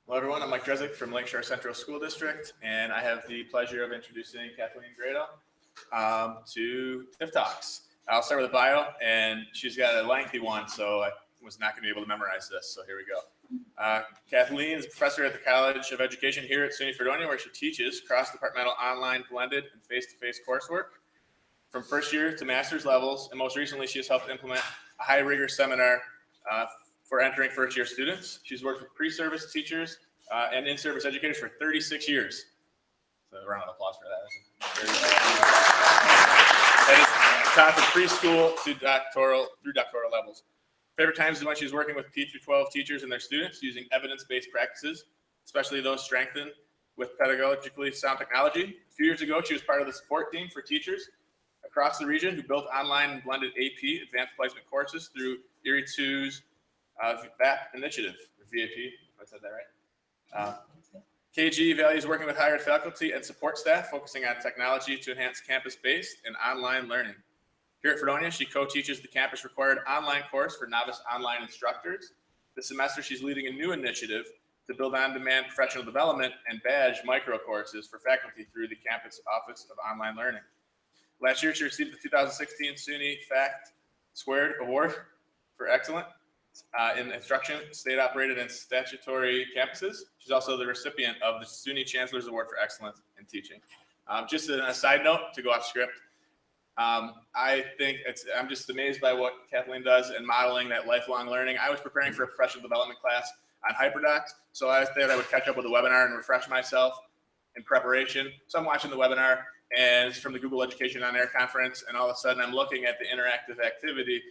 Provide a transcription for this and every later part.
Hello everyone, I'm Mike Drezick from Lakeshore Central School District, and I have the pleasure of introducing Kathleen Gradel to TIF Talks. I'll start with a bio, and she's got a lengthy one, so I was not going to be able to memorize this, so here we go. Kathleen is a professor at the College of Education here at SUNY Fredonia, where she teaches cross-departmental online, blended, and face-to-face coursework from first year to master's levels, and most recently she has helped implement a high-rigor seminar for entering first-year students. She's worked with pre-service teachers and in-service educators for 36 years. So a round of applause for that. And it's taught from preschool to doctoral levels. Favorite times is when she's working with K through 12 teachers and their students using evidence-based practices, especially those strengthened with pedagogically sound technology. A few years ago, she was part of the support team for teachers across the region who built online and blended AP, advanced placement courses, through Erie 2's VAP initiative, or VAP, if I said that right. KG values working with higher faculty and support staff, focusing on technology to enhance campus-based and online learning. Here at Fredonia, she co-teaches the campus-required online course for novice online instructors. This semester, she's leading a new initiative to build on-demand professional development and badge micro courses for faculty through the Campus Office of Online Learning. Last year, she received the 2016 SUNY Fact Squared Award for Excellence in Instruction, state-operated and statutory campuses. She's also the recipient of the SUNY Chancellor's Award for Excellence in Teaching. Just a side note to go off script, I think I'm just amazed by what Kathleen does in modeling that lifelong learning. I was preparing for a professional development class on HyperDocs, so I thought I would catch up with the webinar and refresh myself in preparation. So I'm watching the webinar, and it's from the Google Education on Air conference, and all of a sudden I'm looking at the interactive activity,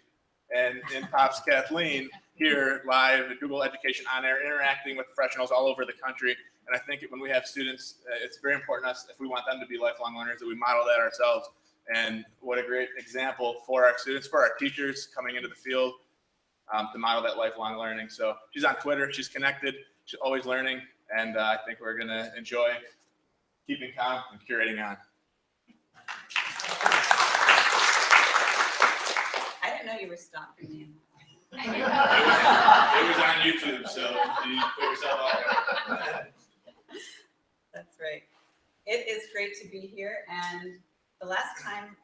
and in pops Kathleen here live at Google Education on Air, interacting with professionals all over the country. And I think when we have students, it's very important to us, if we want them to be lifelong learners, that we model that ourselves. And what a great example for our students, for our teachers coming into the field to model that lifelong learning. So she's on Twitter, she's connected, she's always learning, and I think we're going to enjoy keeping calm and curating on. I didn't know you were stopping me. It was on YouTube, so you put yourself out there. That's right. It is great to be here, and the last time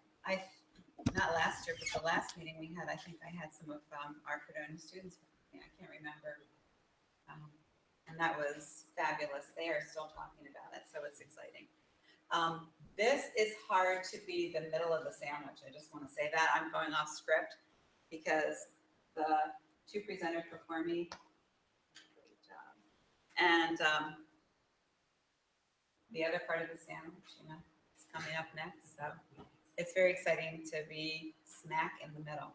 not last year, but the last meeting we had, I think I had some of our Fredonia students with me. I can't remember. And that was fabulous. They are still talking about it, so it's exciting. This is hard to be the middle of the sandwich. I just want to say that. I'm going off script because the two presenters before me, great job. And the other part of the sandwich, is coming up next. So it's very exciting to be smack in the middle.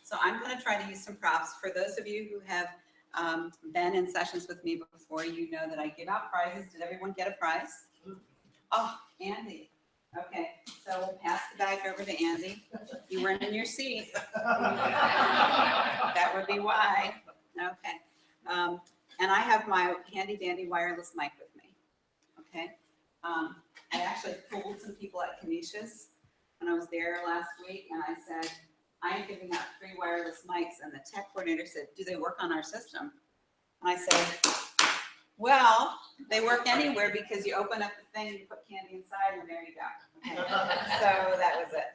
So I'm going to try to use some props. For those of you who have been in sessions with me before, you know that I give out prizes. Did everyone get a prize? Oh, Andy. Okay, so we'll pass the bag over to Andy. You weren't in your seat. That would be why. Okay. And I have my handy dandy wireless mic with me. Okay. I actually pulled some people at Canisius when I was there last week, and I said, I am giving out free wireless mics. And the tech coordinator said, do they work on our system? And I said, well, they work anywhere because you open up the thing, you put candy inside, and there you go. Okay. So that was it.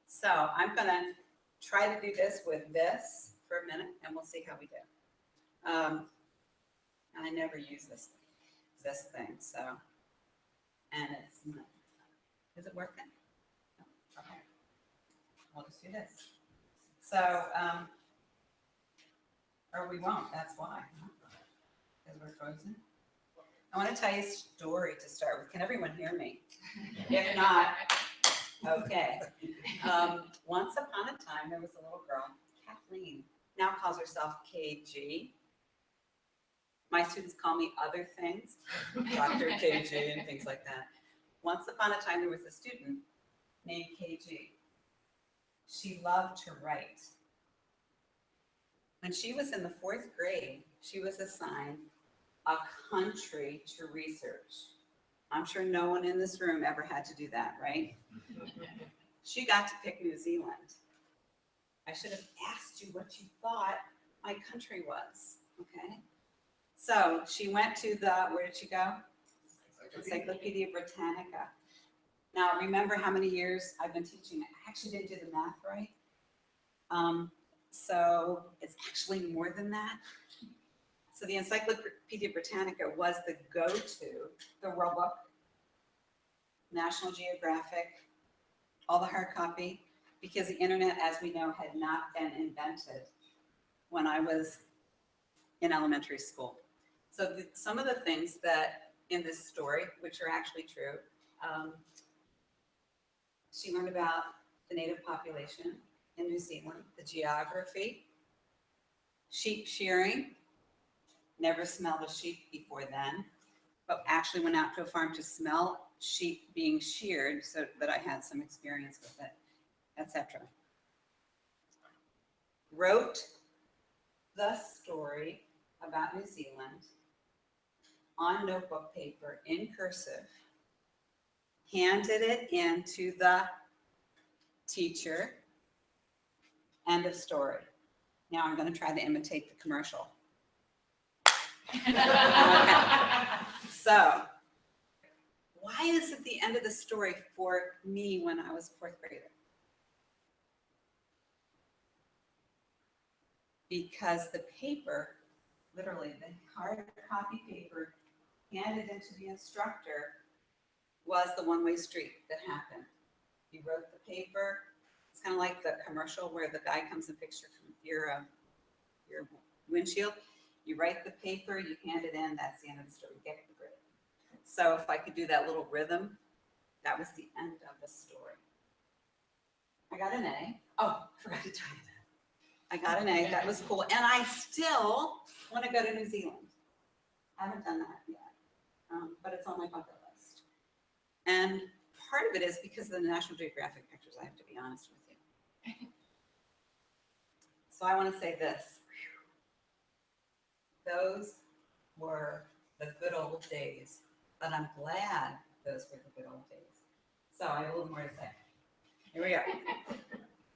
So I'm going to try to do this with this for a minute, and we'll see how we do. And I never use this thing, so, and it's not, is it working? No. Okay. We'll just do this. So, or we won't, that's why. Because we're frozen. I want to tell you a story to start with. Can everyone hear me? If not, okay. Once upon a time, there was a little girl, Kathleen, now calls herself KG. My students call me other things, Dr. KG and things like that. Once upon a time, there was a student named KG. She loved to write. When she was in the 4th grade, she was assigned a country to research. I'm sure no one in this room ever had to do that, right? She got to pick New Zealand. I should have asked you what you thought my country was, okay? So she went to the, where did she go? Encyclopedia Britannica. Now, remember how many years I've been teaching it? I actually didn't do the math right. So it's actually more than that. So the Encyclopedia Britannica was the go-to, the World Book, National Geographic, all the hard copy, because the internet, as we know, had not been invented when I was in elementary school. So some of the things that in this story, which are actually true, she learned about the native population in New Zealand, the geography, sheep shearing, never smelled a sheep before then, but actually went out to a farm to smell sheep being sheared so that I had some experience with it, etc. Wrote the story about New Zealand on notebook paper in cursive, handed it in to the teacher, end of story. Now I'm going to try to imitate the commercial. Okay. So, why is it the end of the story for me when I was a fourth grader? Because the paper, literally the hard copy paper handed into the instructor, was the one-way street that happened. You wrote the paper. It's kind of like the commercial where the guy comes and fixes your windshield. You write the paper, you hand it in, that's the end of the story. Get the grid. So if I could do that little rhythm, that was the end of the story. I got an A. Oh, I forgot to tell you that. I got an A, that was cool. And I still want to go to New Zealand. I haven't done that yet, but it's on my bucket list. And part of it is because of the National Geographic pictures, I have to be honest with you. So I want to say this. Those were the good old days, but I'm glad those were the good old days. So I have a little more to say. Here we go.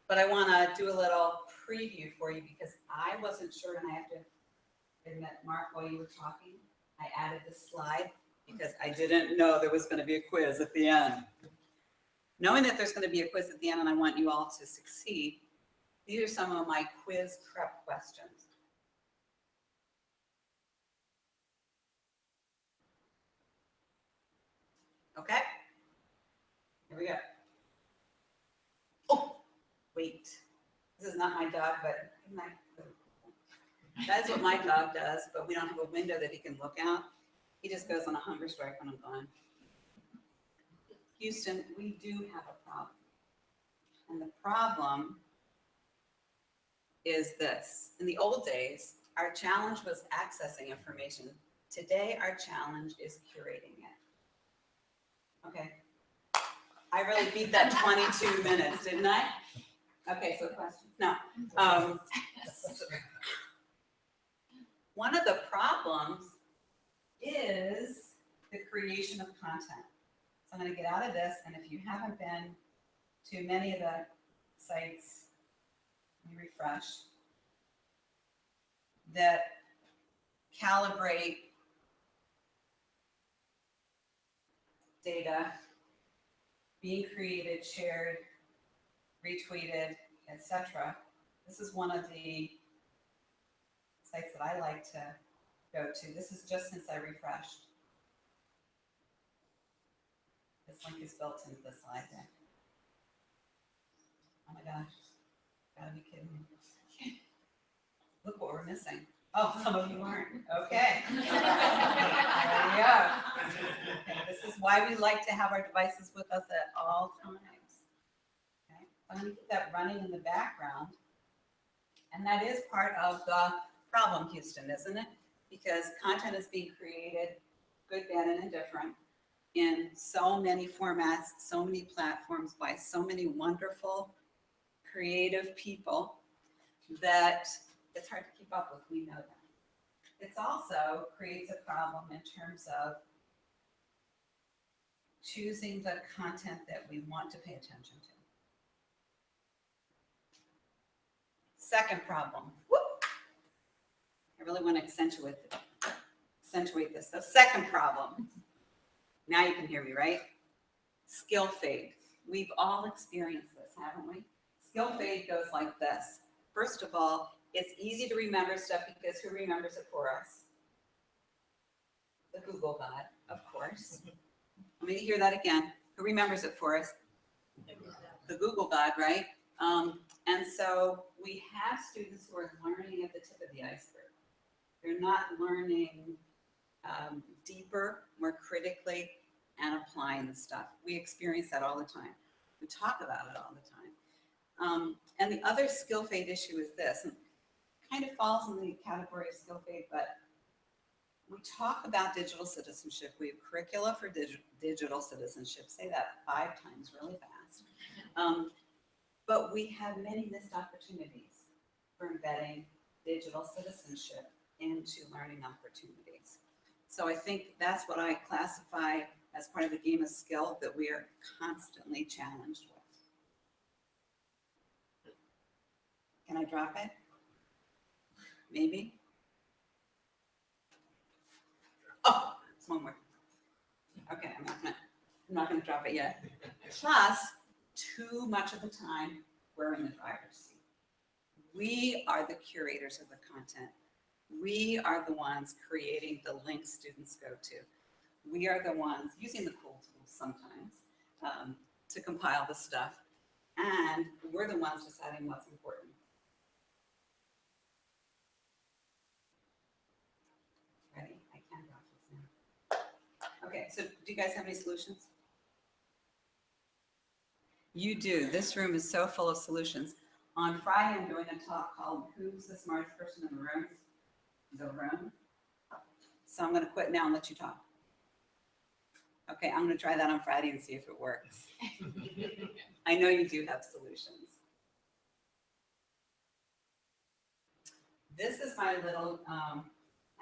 But I want to do a little preview for you because I wasn't sure, and I have to admit, Mark, while you were talking, I added this slide because I didn't know there was going to be a quiz at the end. Knowing that there's going to be a quiz at the end and I want you all to succeed, these are some of my quiz prep questions. Okay? Here we go. Oh, wait. This is not my dog, but that's what my dog does, but we don't have a window that he can look out. He just goes on a hunger strike when I'm gone. Houston, we do have a problem. And the problem is this. In the old days, our challenge was accessing information. Today, our challenge is curating it. Okay. I really beat that 22 minutes, didn't I? Okay, so questions? No. One of the problems is the creation of content. So I'm going to get out of this, and if you haven't been to many of the sites, let me refresh, that calibrate data being created, shared, retweeted, etc. This is one of the sites that I like to go to. This is just since I refreshed. This link is built into the slide deck. Oh my gosh, gotta be kidding me. Look what we're missing. Oh, some of you aren't. Okay. There we go. Okay. This is why we like to have our devices with us at all times. Okay. I'm going to keep that running in the background. And that is part of the problem, Houston, isn't it? Because content is being created, good, bad, and indifferent, in so many formats, so many platforms, by so many wonderful, creative people that it's hard to keep up with. We know that. It also creates a problem in terms of choosing the content that we want to pay attention to. Second problem. Whoop. I really want to accentuate accentuate this. The second problem, now you can hear me, right? Skill fade. We've all experienced this, haven't we? Skill fade goes like this. First of all, it's easy to remember stuff because who remembers it for us? The Google God, of course. Let me hear that again. Who remembers it for us? The Google God, right? And so we have students who are learning at the tip of the iceberg. They're not learning deeper, more critically, and applying the stuff. We experience that all the time. We talk about it all the time. And the other skill fade issue is this, and kind of falls in the category of skill fade, but we talk about digital citizenship. We have curricula for digital citizenship. Say that 5 times really fast. But we have many missed opportunities for embedding digital citizenship into learning opportunities. So I think that's what I classify as part of the game of skill that we are constantly challenged with. Can I drop it? Maybe? Oh, it's one more. Okay, I'm not gonna drop it yet. Plus, too much of the time, we're in the driver's seat. We are the curators of the content. We are the ones creating the links students go to. We are the ones using the cool tools sometimes to compile the stuff. And we're the ones deciding what's important. Ready? I can drop this now. Okay, so do you guys have any solutions? You do. This room is so full of solutions. On Friday, I'm doing a talk called Who's the Smartest Person in the Room? The room. So I'm going to quit now and let you talk. Okay, I'm going to try that on Friday and see if it works. I know you do have solutions. This is my little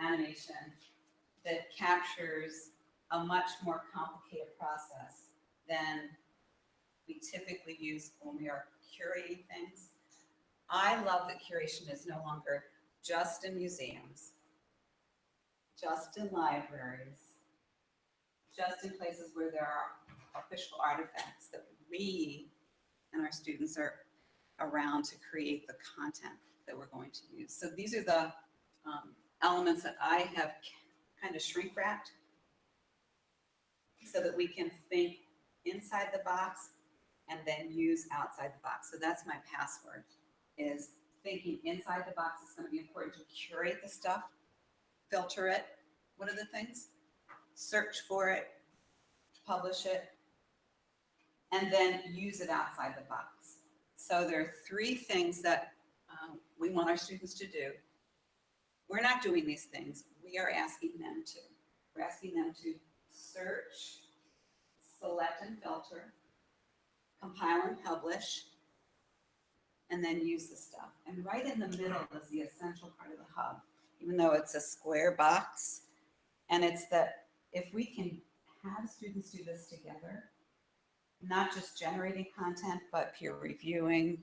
animation that captures a much more complicated process than we typically use when we are curating things. I love that curation is no longer just in museums, just in libraries, just in places where there are official artifacts, that we and our students are around to create the content that we're going to use. So these are the elements that I have kind of shrink wrapped so that we can think inside the box and then use outside the box. So that's my password, is thinking inside the box is going to be important to curate the stuff, filter it. What are the things? Search for it, publish it, and then use it outside the box. So there are 3 things that we want our students to do. We're not doing these things. We are asking them to. We're asking them to search, select and filter, compile and publish, and then use the stuff. And right in the middle is the essential part of the hub, even though it's a square box. And it's that if we can have students do this together, not just generating content, but peer reviewing,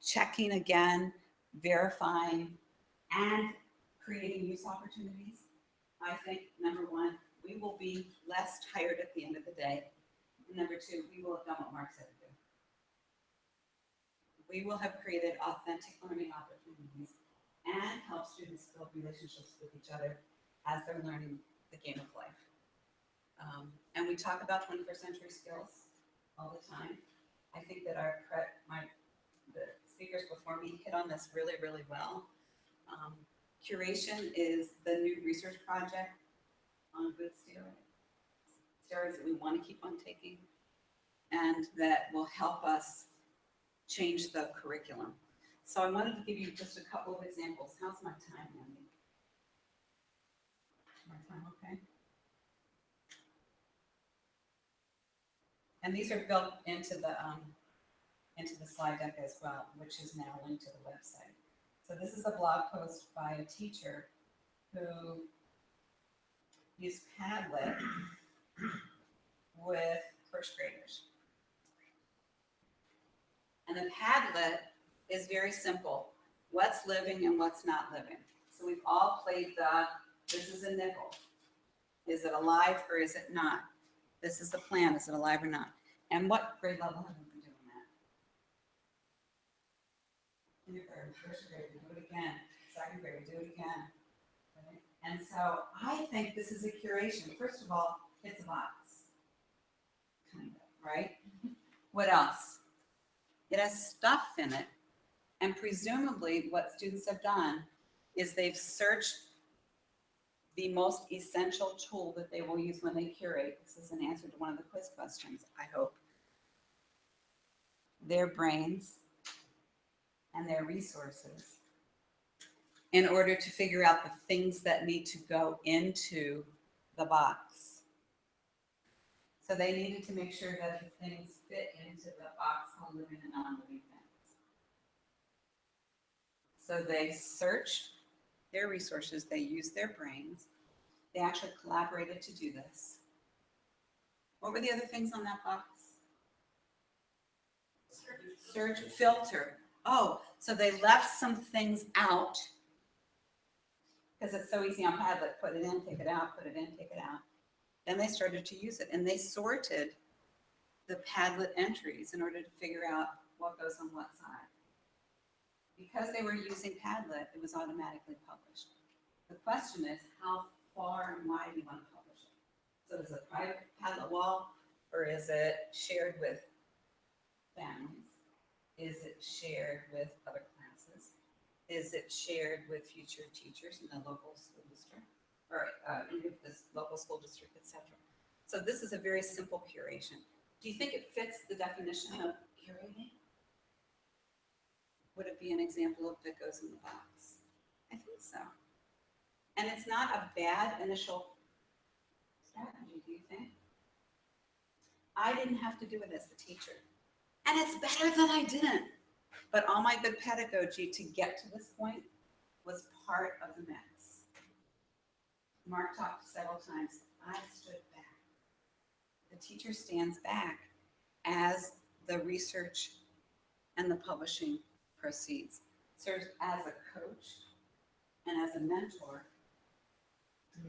checking again, verifying, and creating use opportunities, I think, number 1, we will be less tired at the end of the day. And number 2, we will have done what Mark said to do. We will have created authentic learning opportunities and help students build relationships with each other as they're learning the game of life. And we talk about 21st century skills all the time. I think that the speakers before me hit on this really, really well. Curation is the new research project on good steroids that we want to keep on taking, and that will help us change the curriculum. So I wanted to give you just a couple of examples. How's my time, Andy? My time okay? And these are built into the slide deck as well, which is now linked to the website. So this is a blog post by a teacher who used Padlet with first graders. And the Padlet is very simple. What's living and what's not living. So we've all played the This is a nickel. Is it alive or is it not? This is the plan. Is it alive or not? And what grade level have we been doing that? Kindergarten, first grade, we do it again. Second grade, we do it again. Right? And so I think this is a curation. First of all, it's a box. Kind of, right? What else? It has stuff in it. And presumably what students have done is they've searched the most essential tool that they will use when they curate. This is an answer to one of the quiz questions, I hope. Their brains and their resources in order to figure out the things that need to go into the box. So they needed to make sure that the things fit into the box on living and non-living things. So they searched their resources, they used their brains, they actually collaborated to do this. What were the other things on that box? Search, filter. Oh, so they left some things out because it's so easy on Padlet. Put it in, take it out, put it in, take it out. Then they started to use it and they sorted the Padlet entries in order to figure out what goes on what side. Because they were using Padlet, it was automatically published. The question is, how far and wide do you want to publish it? So is it a private Padlet wall, or is it shared with families? Is it shared with other classes? Is it shared with future teachers in the local school district, or this local school district, etc.? So this is a very simple curation. Do you think it fits the definition of curating? Would it be an example of that goes in the box? I think so. And it's not a bad initial strategy, do you think? I didn't have to do it as the teacher. And it's better that I didn't. But all my good pedagogy to get to this point was part of the mix. Mark talked several times. I stood back. The teacher stands back as the research and the publishing proceeds. Serves as a coach and as a mentor,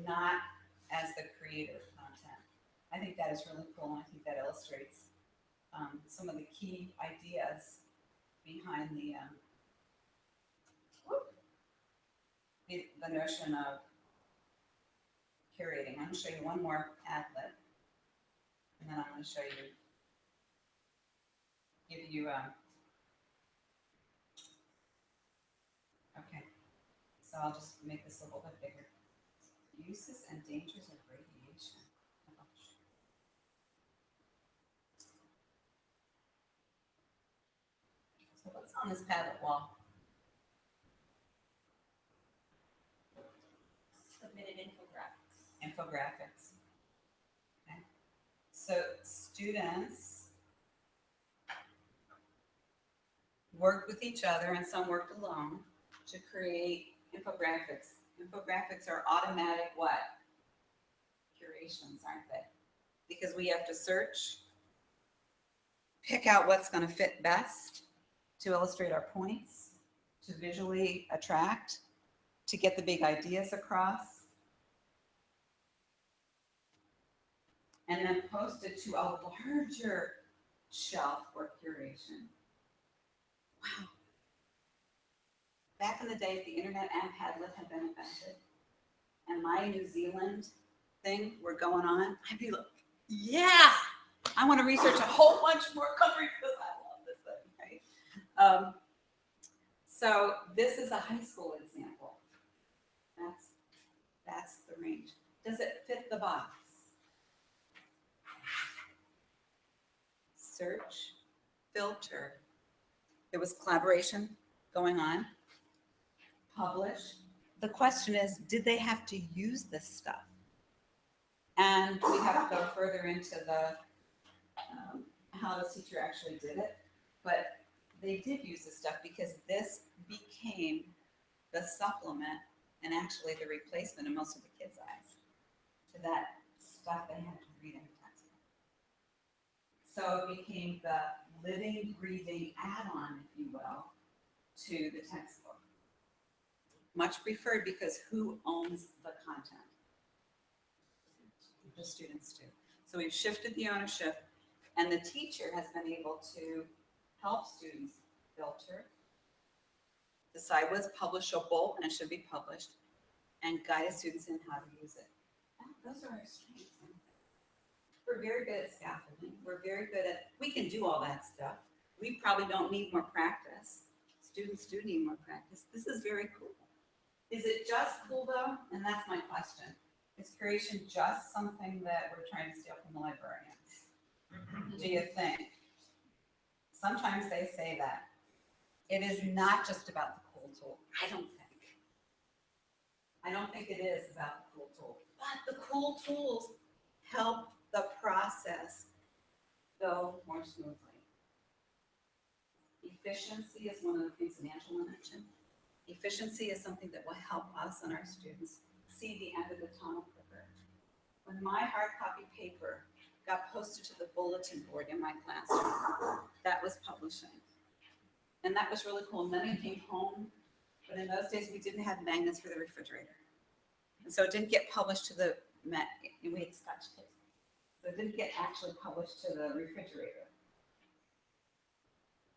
not as the creator of content. I think that is really cool, and I think that illustrates some of the key ideas behind the notion of curating. I'm going to show you one more Padlet, and then I'm going to show you, give you, okay, so I'll just make this a little bit bigger. Uses and dangers of radiation. So what's on this Padlet wall? Submitted infographics. Infographics. Okay. So students worked with each other and some worked alone to create infographics. Infographics are automatic what? Curations, aren't they? Because we have to search, pick out what's going to fit best to illustrate our points, to visually attract, to get the big ideas across, and then post it to a larger shelf for curation. Wow. Back in the day, if the internet and Padlet had been invented, and my New Zealand thing were going on, I'd be like, yeah, I want to research a whole bunch more countries because I love this thing, right? So this is a high school example. That's the range. Does it fit the box? Search, filter. There was collaboration going on. Publish. The question is, did they have to use this stuff? And we have to go further into the how the teacher actually did it. But they did use this stuff because this became the supplement and actually the replacement in most of the kids' eyes to that stuff they had to read in the textbook. So it became the living, breathing add-on, if you will, to the textbook. Much preferred because who owns the content? The students do. So we've shifted the ownership, and the teacher has been able to help students filter, decide what's publishable and should be published, and guide students in how to use it. Those are our strengths. We're very good at scaffolding. We're very good at, we can do all that stuff. We probably don't need more practice. Students do need more practice. This is very cool. Is it just cool though? And that's my question. Is curation just something that we're trying to steal from the librarians? Do you think? Sometimes they say that. It is not just about the cool tool. I don't think it is about the cool tool. But the cool tools help the process go more smoothly. Efficiency is one of the things that Angela mentioned. Efficiency is something that will help us and our students see the end of the tunnel quicker. When my hard copy paper got posted to the bulletin board in my classroom, that was publishing. And that was really cool. And then it came home, but in those days we didn't have magnets for the refrigerator. And so it didn't get published to the, and we had Scotch tapes. So it didn't get actually published to the refrigerator.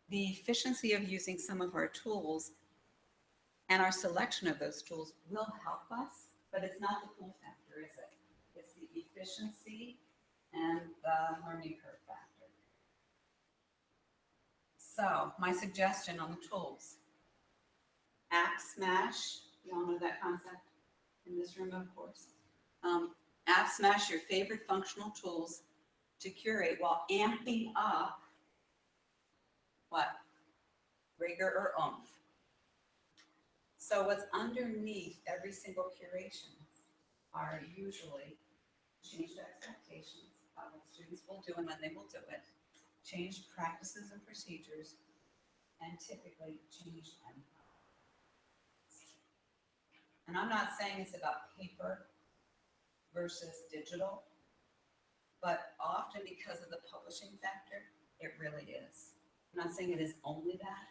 The efficiency of using some of our tools and our selection of those tools will help us, but it's not the cool factor, is it? It's the efficiency and the learning curve factor. So my suggestion on the tools, App Smash, you all know that concept in this room, of course. App Smash your favorite functional tools to curate while amping up what? Rigor or oomph. So what's underneath every single curation are usually changed expectations of what students will do and when they will do it, changed practices and procedures, and typically changed endpoints. And I'm not saying it's about paper versus digital, but often because of the publishing factor, it really is. I'm not saying it is only that,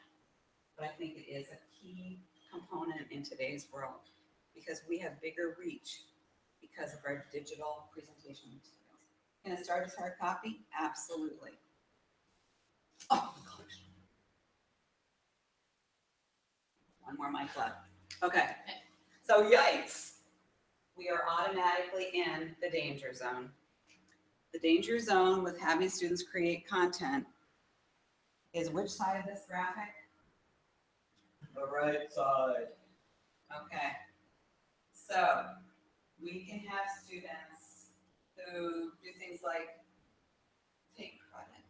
but I think it is a key component in today's world because we have bigger reach because of our digital presentation materials. Can it start as hard copy? Absolutely. Oh my gosh. One more mic left. Okay. So yikes. We are automatically in the danger zone. The danger zone with having students create content is which side of this graphic? The right side. Okay. So we can have students who do things like take credit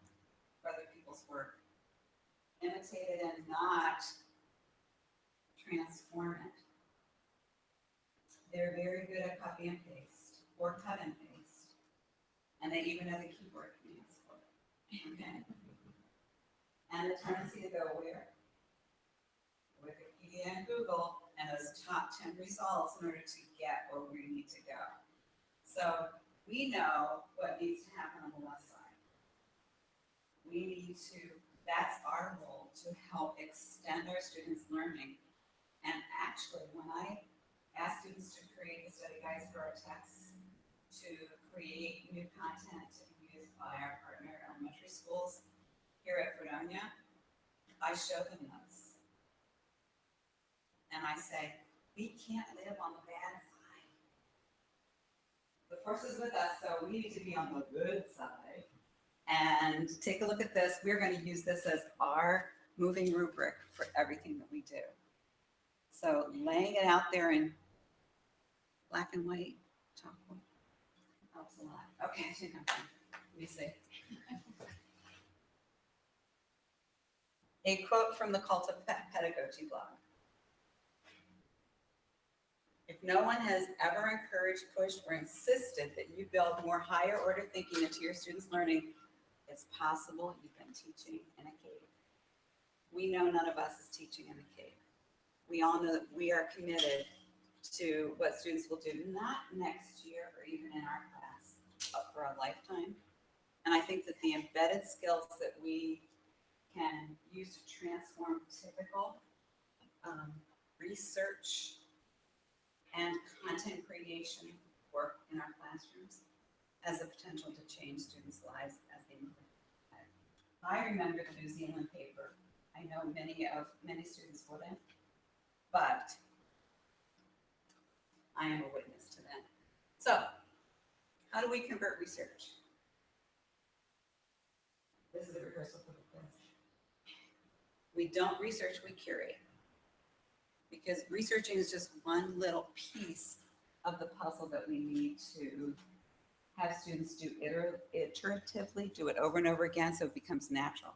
for other people's work, imitate it and not transform it. They're very good at copy and paste or cut and paste. And they even know the keyboard commands for it. Okay. And the tendency to go where? Wikipedia and Google and those top 10 results in order to get where we need to go. So we know what needs to happen on the left side. We need to, that's our role to help extend our students' learning. And actually, when I ask students to create the study guides for our texts, to create new content to be used by our partner elementary schools here at Fredonia, I show them those. And I say, we can't live on the bad side. The force is with us, so we need to be on the good side. And take a look at this. We're going to use this as our moving rubric for everything that we do. So laying it out there in black and white, chalkboard, helps a lot. Okay, let me see. A quote from the Cult of Pedagogy blog. If no one has ever encouraged, pushed, or insisted that you build more higher order thinking into your students' learning, it's possible you've been teaching in a cave. We know none of us is teaching in a cave. We all know that we are committed to what students will do, not next year or even in our class, but for a lifetime. And I think that the embedded skills that we can use to transform typical research and content creation work in our classrooms as a potential to change students' lives as they move ahead. I remember the New Zealand paper. I know many students wouldn't, but I am a witness to that. So, how do we convert research? This is a rehearsal for the quiz. We don't research, we curate. Because researching is just one little piece of the puzzle that we need to have students do iteratively, do it over and over again so it becomes natural.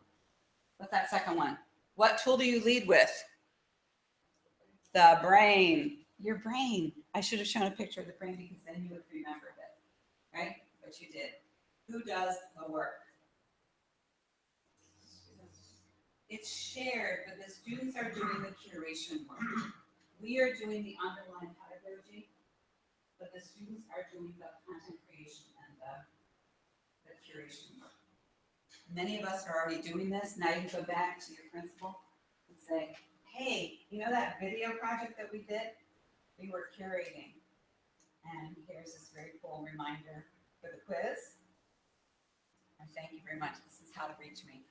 What's that second one? What tool do you lead with? The brain. Your brain. I should have shown a picture of the brain because then you would remember it, right? But you did. Who does the work? It's shared, but the students are doing the curation work. We are doing the underlying pedagogy, but the students are doing the content creation and the curation work. Many of us are already doing this. Now you go back to your principal and say, hey, you know that video project that we did? We were curating. And here's this very cool reminder for the quiz. And thank you very much. This is how to reach me.